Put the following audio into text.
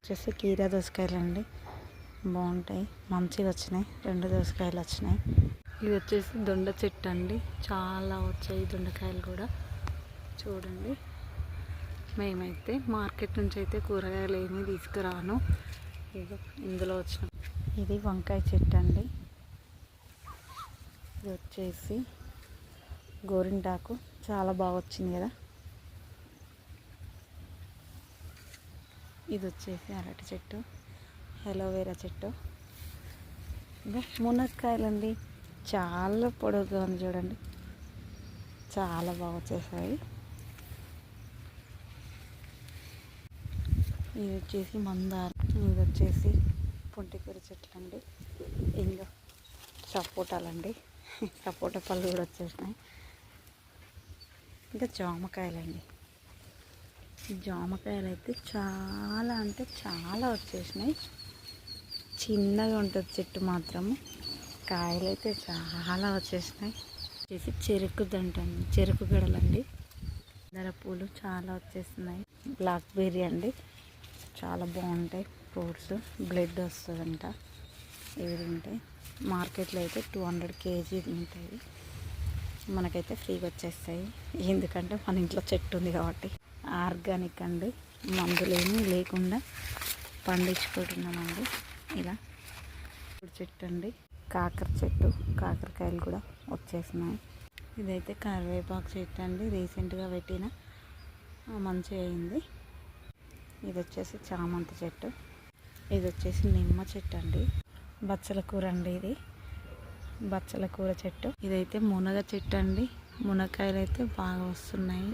వచ్చేసి కీరా దోసకాయలు అండి, బాగుంటాయి, మంచిగా వచ్చినాయి. 2 దోసకాయలు వచ్చినాయి. ఇది వచ్చేసి దొండ చెట్టు అండి, చాలా వచ్చాయి దొండకాయలు కూడా. చూడండి, మేమైతే మార్కెట్ నుంచి అయితే కూరగాయలు ఏమీ తీసుకురాను, ఇదో ఇందులో వచ్చిన. ఇది వంకాయ చెట్టు అండి, ఇది వచ్చేసి గోరింటాకు, చాలా బాగా వచ్చింది కదా. ఇది వచ్చేసి అరటి చెట్టు, అలోవేరా చెట్టు. ఇంకా మునక్కాయలండి, చాలా పొడవుగా ఉంది చూడండి, చాలా బాగా వచ్చేసాయి. ఇది వచ్చేసి మందారం, ఇది వచ్చేసి పొంటికూర చెట్లు అండి. ఇంకా సపోటాలండి, సపోటా పళ్ళు కూడా వచ్చేసినాయి. ఇంకా జామకాయలండి, జామకాయలు అయితే చాలా అంటే చాలా వచ్చేసినాయి. చిన్నగా ఉంటుంది చెట్టు మాత్రము, కాయలు అయితే చాలా వచ్చేసినాయి. వచ్చేసి చెరుకు దంటండి, చెరుకు గడలండి, ధర పూలు చాలా వచ్చేస్తున్నాయి. బ్లాక్ బెర్రీ అండి, చాలా బాగుంటాయి ఫ్రూట్స్, బ్లడ్ వస్తుందంట ఇవి తింటే. మార్కెట్లో అయితే 200 kg ఉంటాయి, మనకైతే ఫ్రీగా వచ్చేస్తాయి, ఎందుకంటే మన ఇంట్లో చెట్టు ఉంది కాబట్టి. ఆర్గానిక్ అండి, మందులేమీ లేకుండా పండించుకుంటున్నామండి. ఇలా చెట్టు అండి, కాకర చెట్టు, కాకరకాయలు కూడా వచ్చేసినాయి. ఇదైతే కరివేపాకు చెట్టు అండి, రీసెంట్గా పెట్టిన, మంచిగా అయింది. ఇది వచ్చేసి చామంతి చెట్టు, ఇది వచ్చేసి నిమ్మ చెట్టు అండి, బచ్చల కూర అండి, ఇది బచ్చల కూర చెట్టు. ఇదైతే మునగ చెట్టు అండి, మునక్కాయలు అయితే బాగా వస్తున్నాయి.